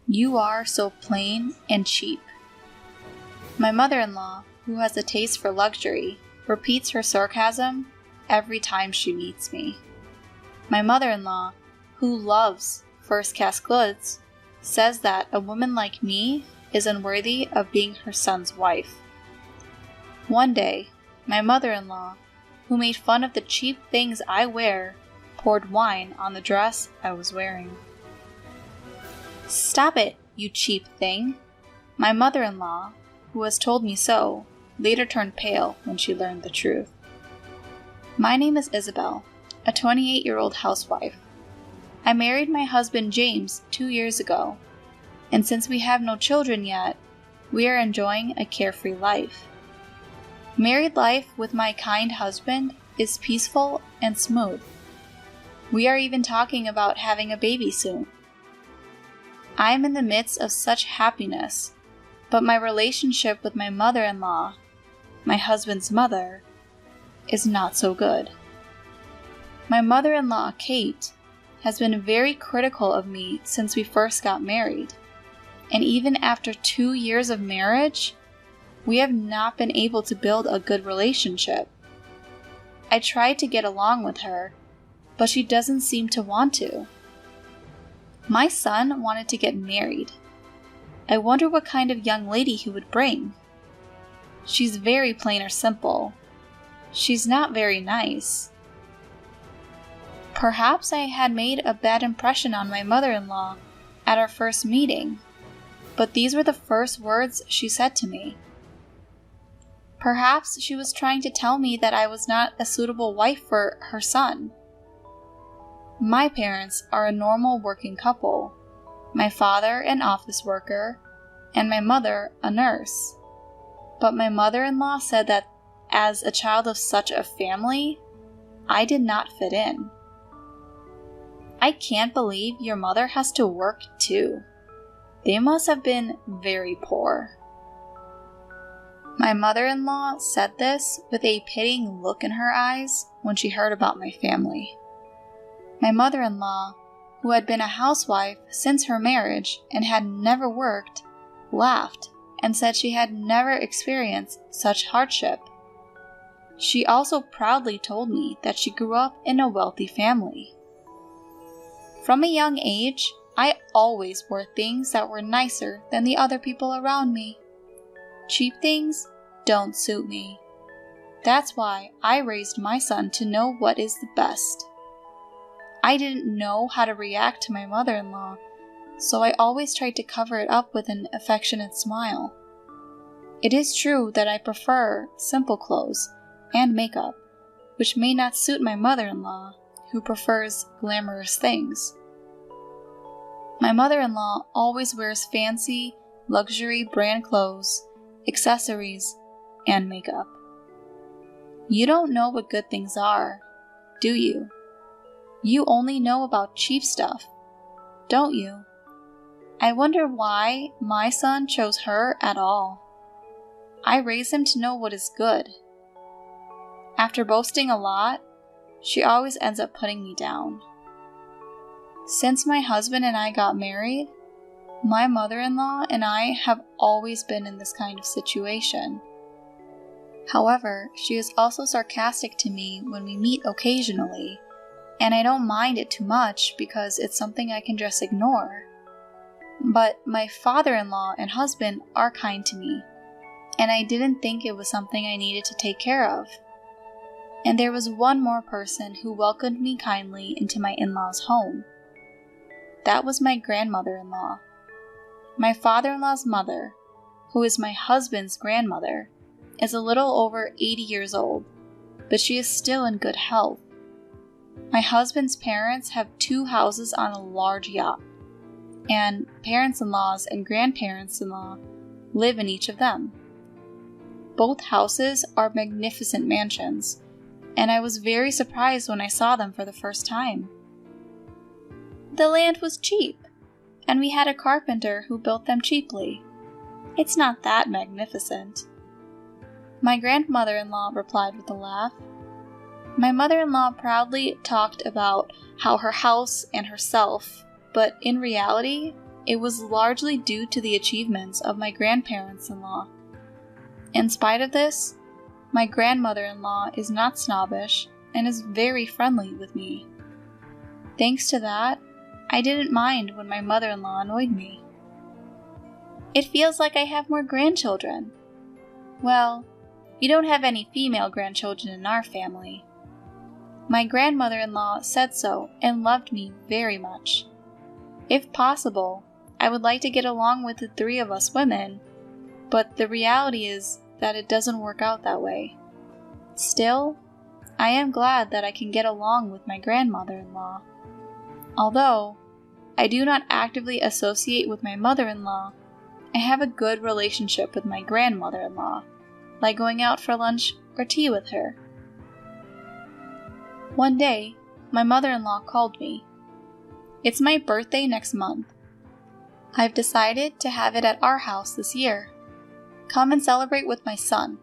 You are so plain and cheap. My mother-in-law, who has a taste for luxury, repeats her sarcasm every time she meets me. My mother-in-law, who loves first-class goods, says that a woman like me is unworthy of being her son's wife. One day, my mother-in-law, who made fun of the cheap things I wear, poured wine on the dress I was wearing. Stop it, you cheap thing! My mother-in-law, who has told me so, later turned pale when she learned the truth. My name is Isabel, a 28-year-old housewife. I married my husband James 2 years ago, and since we have no children yet, we are enjoying a carefree life. Married life with my kind husband is peaceful and smooth. We are even talking about having a baby soon. I am in the midst of such happiness, but my relationship with my mother-in-law, my husband's mother, is not so good. My mother-in-law, Kate, has been very critical of me since we first got married, and even after 2 years of marriage, we have not been able to build a good relationship. I tried to get along with her, but she doesn't seem to want to. My son wanted to get married. I wonder what kind of young lady he would bring. She's very plain or simple. She's not very nice. Perhaps I had made a bad impression on my mother-in-law at our first meeting, but these were the first words she said to me. Perhaps she was trying to tell me that I was not a suitable wife for her son. My parents are a normal working couple, my father an office worker, and my mother a nurse. But my mother-in-law said that as a child of such a family, I did not fit in. I can't believe your mother has to work too. They must have been very poor. My mother-in-law said this with a pitying look in her eyes when she heard about my family. My mother-in-law, who had been a housewife since her marriage and had never worked, laughed and said she had never experienced such hardship. She also proudly told me that she grew up in a wealthy family. From a young age, I always wore things that were nicer than the other people around me. Cheap things don't suit me. That's why I raised my son to know what is the best. I didn't know how to react to my mother-in-law, so I always tried to cover it up with an affectionate smile. It is true that I prefer simple clothes and makeup, which may not suit my mother-in-law, who prefers glamorous things. My mother-in-law always wears fancy, luxury brand clothes, accessories, and makeup. You don't know what good things are, do you? You only know about cheap stuff, don't you? I wonder why my son chose her at all. I raised him to know what is good. After boasting a lot, she always ends up putting me down. Since my husband and I got married, my mother-in-law and I have always been in this kind of situation. However, she is also sarcastic to me when we meet occasionally, and I don't mind it too much because it's something I can just ignore. But my father-in-law and husband are kind to me, and I didn't think it was something I needed to take care of. And there was one more person who welcomed me kindly into my in-laws' home. That was my grandmother-in-law. My father-in-law's mother, who is my husband's grandmother, is a little over 80 years old, but she is still in good health. My husband's parents have 2 houses on a large yacht, and parents-in-laws and grandparents-in-law live in each of them. Both houses are magnificent mansions, and I was very surprised when I saw them for the first time. The land was cheap, and we had a carpenter who built them cheaply. It's not that magnificent. My grandmother-in-law replied with a laugh. My mother-in-law proudly talked about how her house and herself, but in reality, it was largely due to the achievements of my grandparents-in-law. In spite of this, my grandmother-in-law is not snobbish and is very friendly with me. Thanks to that, I didn't mind when my mother-in-law annoyed me. It feels like I have more grandchildren. Well, we don't have any female grandchildren in our family. My grandmother-in-law said so and loved me very much. If possible, I would like to get along with the three of us women, but the reality is that it doesn't work out that way. Still, I am glad that I can get along with my grandmother-in-law. Although I do not actively associate with my mother-in-law, I have a good relationship with my grandmother-in-law, like going out for lunch or tea with her. One day, my mother-in-law called me. It's my birthday next month. I've decided to have it at our house this year. Come and celebrate with my son.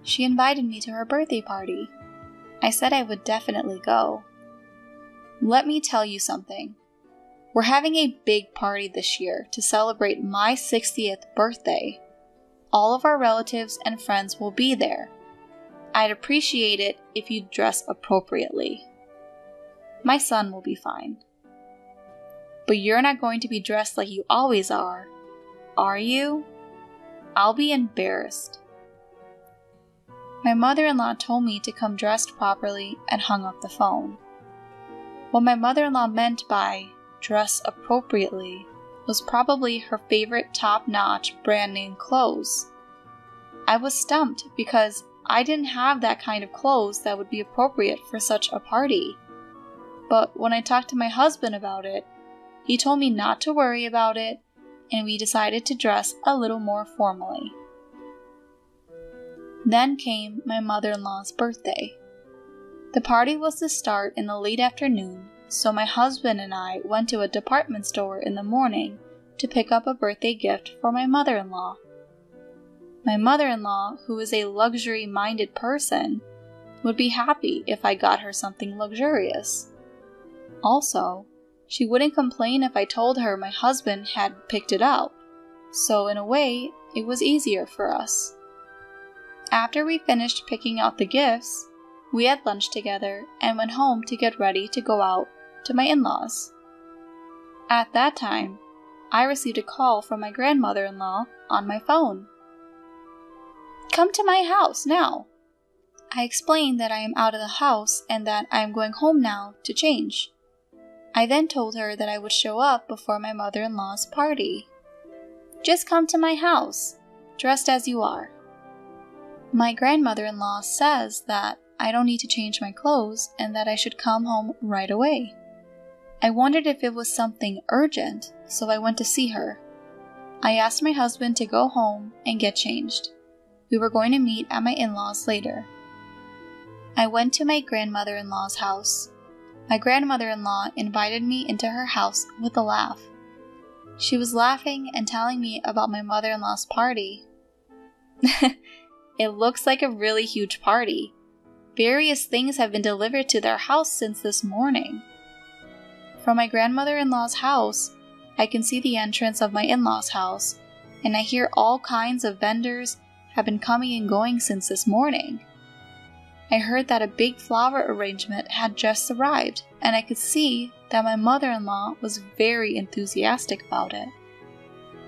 She invited me to her birthday party. I said I would definitely go. Let me tell you something. We're having a big party this year to celebrate my 60th birthday. All of our relatives and friends will be there. I'd appreciate it if you dress appropriately. My son will be fine. But you're not going to be dressed like you always are you? I'll be embarrassed. My mother-in-law told me to come dressed properly and hung up the phone. What my mother-in-law meant by dress appropriately was probably her favorite top-notch brand-name clothes. I was stumped because I didn't have that kind of clothes that would be appropriate for such a party. But when I talked to my husband about it, he told me not to worry about it, and we decided to dress a little more formally. Then came my mother-in-law's birthday. The party was to start in the late afternoon, so my husband and I went to a department store in the morning to pick up a birthday gift for my mother-in-law. My mother-in-law, who is a luxury-minded person, would be happy if I got her something luxurious. Also, she wouldn't complain if I told her my husband had picked it out, so in a way, it was easier for us. After we finished picking out the gifts, we had lunch together and went home to get ready to go out to my in-laws. At that time, I received a call from my grandmother-in-law on my phone. "Come to my house now." I explained that I am out of the house and that I am going home now to change. I then told her that I would show up before my mother-in-law's party. "Just come to my house, dressed as you are." My grandmother-in-law says that I don't need to change my clothes and that I should come home right away. I wondered if it was something urgent, so I went to see her. I asked my husband to go home and get changed. We were going to meet at my in-laws later. I went to my grandmother-in-law's house. My grandmother-in-law invited me into her house with a laugh. She was laughing and telling me about my mother-in-law's party. It looks like a really huge party. Various things have been delivered to their house since this morning. From my grandmother-in-law's house, I can see the entrance of my in-laws' house, and I hear all kinds of vendors have been coming and going since this morning. I heard that a big flower arrangement had just arrived, and I could see that my mother-in-law was very enthusiastic about it.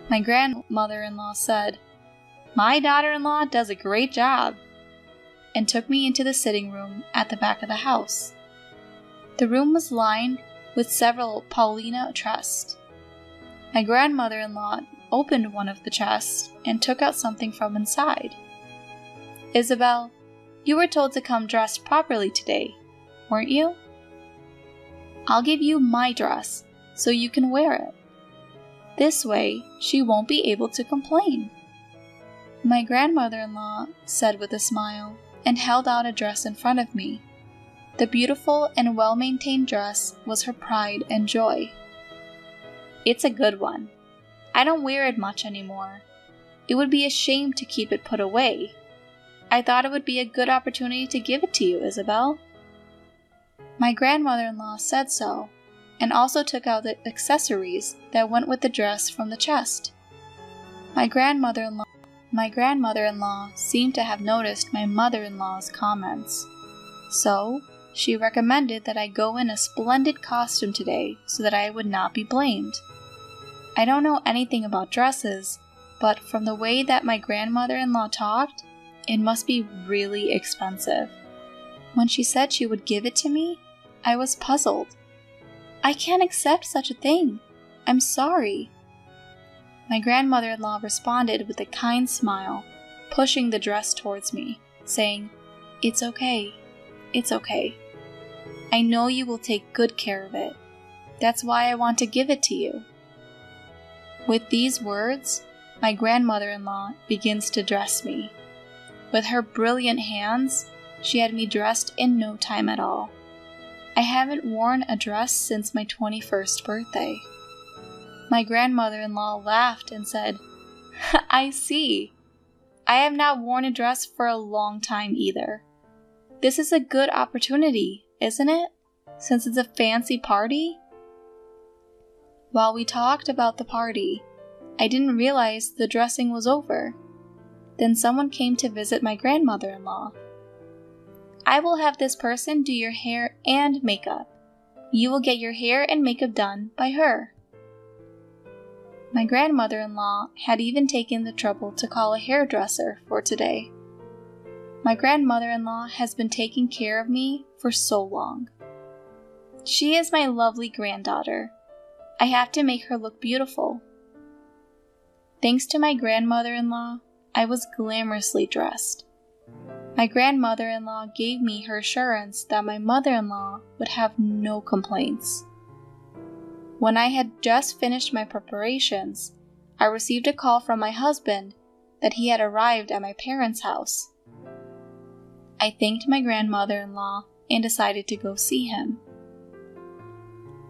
My grandmother-in-law said, "My daughter-in-law does a great job," and took me into the sitting room at the back of the house. The room was lined with several Paulina chests. My grandmother-in-law opened one of the chests and took out something from inside. "Isabel, you were told to come dressed properly today, weren't you? I'll give you my dress so you can wear it. This way, she won't be able to complain." My grandmother-in-law said with a smile and held out a dress in front of me. The beautiful and well-maintained dress was her pride and joy. "It's a good one. I don't wear it much anymore. It would be a shame to keep it put away. I thought it would be a good opportunity to give it to you, Isabel." My grandmother-in-law said so, and also took out the accessories that went with the dress from the chest. My grandmother-in-law seemed to have noticed my mother-in-law's comments, so she recommended that I go in a splendid costume today so that I would not be blamed. I don't know anything about dresses, but from the way that my grandmother-in-law talked, it must be really expensive. When she said she would give it to me, I was puzzled. I can't accept such a thing. I'm sorry. My grandmother-in-law responded with a kind smile, pushing the dress towards me, saying, "It's okay. It's okay. I know you will take good care of it. That's why I want to give it to you." With these words, my grandmother-in-law begins to dress me. With her brilliant hands, she had me dressed in no time at all. I haven't worn a dress since my 21st birthday. My grandmother-in-law laughed and said, "I see. I have not worn a dress for a long time either. This is a good opportunity, isn't it? Since it's a fancy party?" While we talked about the party, I didn't realize the dressing was over. Then someone came to visit my grandmother-in-law. "I will have this person do your hair and makeup. You will get your hair and makeup done by her." My grandmother-in-law had even taken the trouble to call a hairdresser for today. My grandmother-in-law has been taking care of me for so long. She is my lovely granddaughter. I have to make her look beautiful. Thanks to my grandmother-in-law, I was glamorously dressed. My grandmother-in-law gave me her assurance that my mother-in-law would have no complaints. When I had just finished my preparations, I received a call from my husband that he had arrived at my parents' house. I thanked my grandmother-in-law and decided to go see him.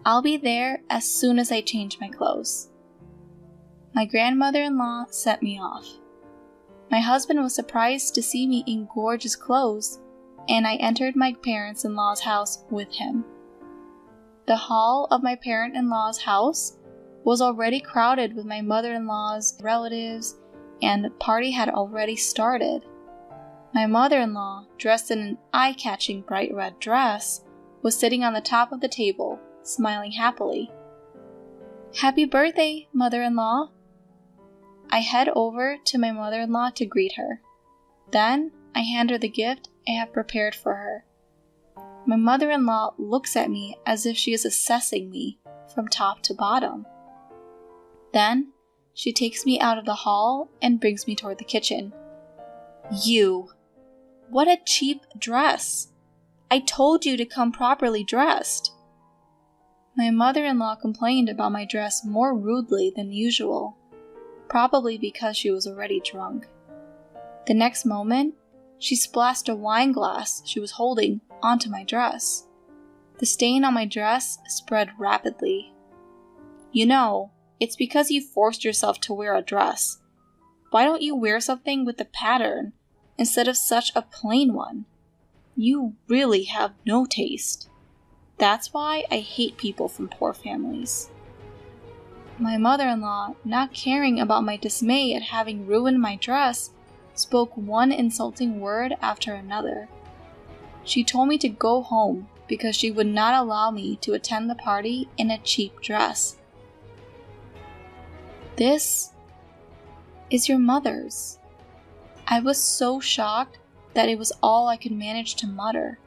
"I'll be there as soon as I change my clothes." My grandmother-in-law sent me off. My husband was surprised to see me in gorgeous clothes, and I entered my parents-in-law's house with him. The hall of my parent-in-law's house was already crowded with my mother-in-law's relatives, and the party had already started. My mother-in-law, dressed in an eye-catching bright red dress, was sitting on the top of the table, smiling happily. "Happy birthday, mother-in-law!" I head over to my mother-in-law to greet her. Then I hand her the gift I have prepared for her. My mother-in-law looks at me as if she is assessing me from top to bottom. Then she takes me out of the hall and brings me toward the kitchen. "You! What a cheap dress! I told you to come properly dressed." My mother-in-law complained about my dress more rudely than usual, probably because she was already drunk. The next moment, she splashed a wine glass she was holding onto my dress. The stain on my dress spread rapidly. "You know, it's because you forced yourself to wear a dress. Why don't you wear something with a pattern instead of such a plain one? You really have no taste. That's why I hate people from poor families." My mother-in-law, not caring about my dismay at having ruined my dress, spoke one insulting word after another. She told me to go home because she would not allow me to attend the party in a cheap dress. "This is your mother's." I was so shocked that it was all I could manage to mutter.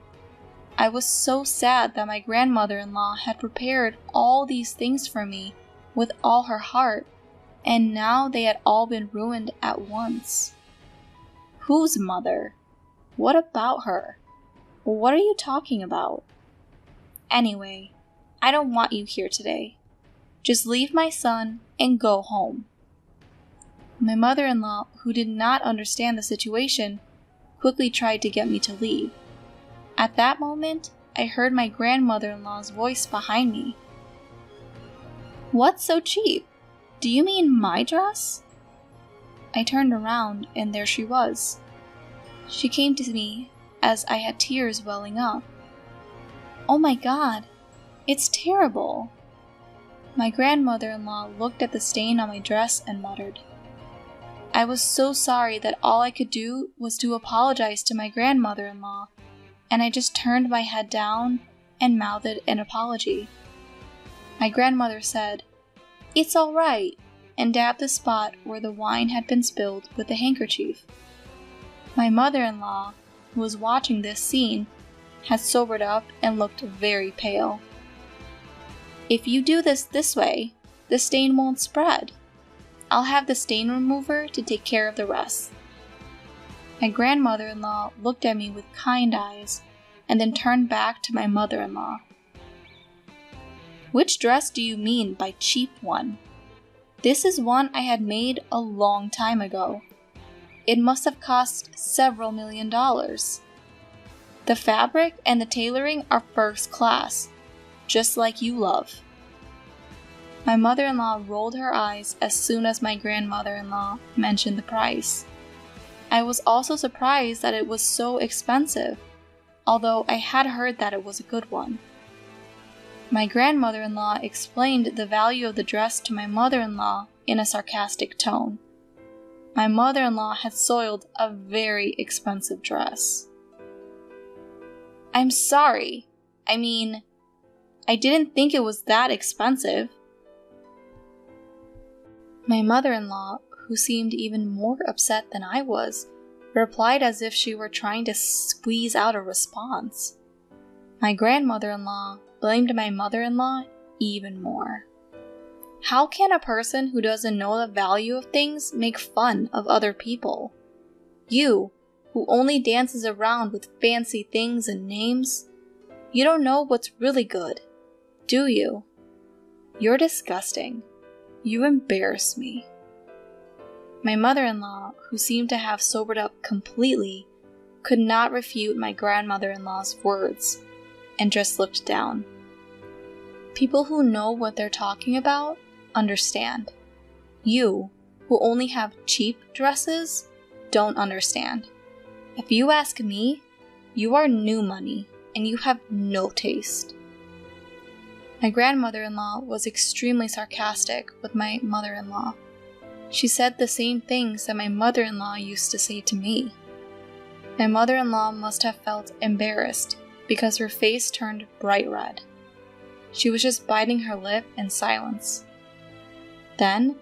I was so sad that my grandmother-in-law had prepared all these things for me with all her heart, and now they had all been ruined at once. Whose mother? What about her? What are you talking about? Anyway, I don't want you here today. Just leave my son and go home. My mother-in-law, who did not understand the situation, quickly tried to get me to leave. At that moment, I heard my grandmother-in-law's voice behind me. "What's so cheap? Do you mean my dress?" I turned around, and there she was. She came to me as I had tears welling up. "Oh my God, It's terrible." My grandmother-in-law looked at the stain on my dress and muttered. I was so sorry that all I could do was to apologize to my grandmother-in-law, and I just turned my head down and mouthed an apology. My grandmother said, "It's all right," and dabbed the spot where the wine had been spilled with a handkerchief. My mother-in-law, who was watching this scene, had sobered up and looked very pale. "If you do this way, the stain won't spread. I'll have the stain remover to take care of the rest." My grandmother-in-law looked at me with kind eyes and then turned back to my mother-in-law. "Which dress do you mean by cheap one? This is one I had made a long time ago. It must have cost several $1,000,000. The fabric and the tailoring are first class, just like you love." My mother-in-law rolled her eyes as soon as my grandmother-in-law mentioned the price. I was also surprised that it was so expensive, although I had heard that it was a good one. My grandmother-in-law explained the value of the dress to my mother-in-law in a sarcastic tone. My mother-in-law had soiled a very expensive dress. "I'm sorry. I didn't think it was that expensive." My mother-in-law, who seemed even more upset than I was, replied as if she were trying to squeeze out a response. My grandmother-in-law blamed my mother-in-law even more. How can a person who doesn't know the value of things make fun of other people? You, who only dances around with fancy things and names, you don't know what's really good, do you? You're disgusting. You embarrass me. My mother-in-law, who seemed to have sobered up completely, could not refute my grandmother-in-law's words, and just looked down. People who know what they're talking about understand. You, who only have cheap dresses, don't understand. If you ask me, you are new money, and you have no taste. My grandmother-in-law was extremely sarcastic with my mother-in-law. She said the same things that my mother-in-law used to say to me. My mother-in-law must have felt embarrassed because her face turned bright red. She was just biting her lip in silence. Then,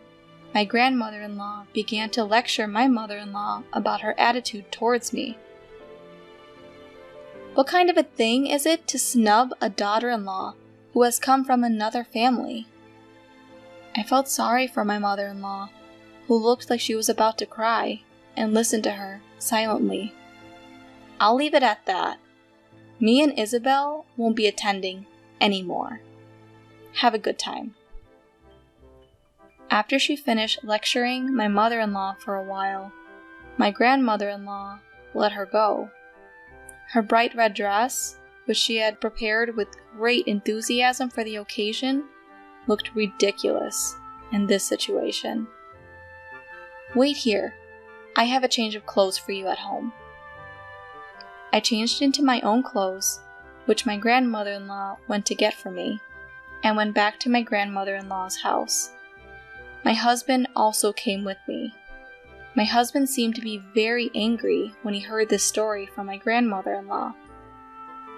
my grandmother-in-law began to lecture my mother-in-law about her attitude towards me. What kind of a thing is it to snub a daughter-in-law who has come from another family? I felt sorry for my mother-in-law, who looked like she was about to cry, and listened to her silently. I'll leave it at that. Me and Isabel won't be attending anymore. Have a good time. After she finished lecturing my mother-in-law for a while, my grandmother-in-law let her go. Her bright red dress, which she had prepared with great enthusiasm for the occasion, looked ridiculous in this situation. Wait here. I have a change of clothes for you at home. I changed into my own clothes, which my grandmother-in-law went to get for me, and went back to my grandmother-in-law's house. My husband also came with me. My husband seemed to be very angry when he heard this story from my grandmother-in-law.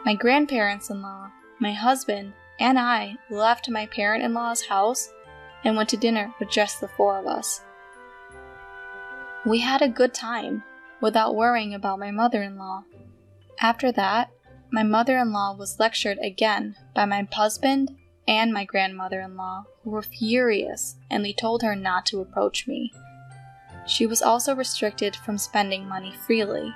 My grandparents-in-law, my husband, and I left my parent-in-law's house and went to dinner with just the four of us. We had a good time without worrying about my mother-in-law. After that, my mother-in-law was lectured again by my husband and my grandmother-in-law, who were furious, and they told her not to approach me. She was also restricted from spending money freely.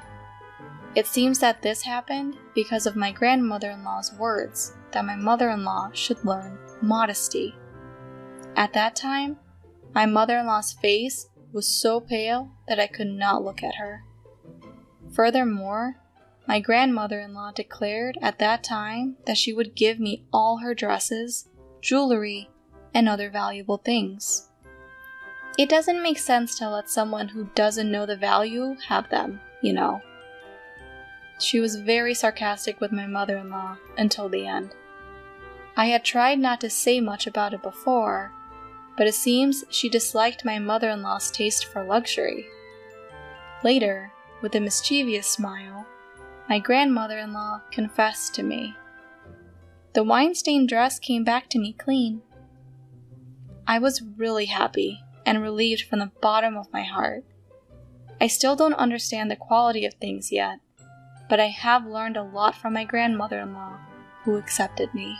It seems that this happened because of my grandmother-in-law's words that my mother-in-law should learn modesty. At that time, my mother-in-law's face was so pale that I could not look at her. Furthermore, my grandmother-in-law declared at that time that she would give me all her dresses, jewelry, and other valuable things. It doesn't make sense to let someone who doesn't know the value have them, you know. She was very sarcastic with my mother-in-law until the end. I had tried not to say much about it before, but it seems she disliked my mother-in-law's taste for luxury. Later, with a mischievous smile, my grandmother-in-law confessed to me. The wine-stained dress came back to me clean. I was really happy and relieved from the bottom of my heart. I still don't understand the quality of things yet, but I have learned a lot from my grandmother-in-law, who accepted me.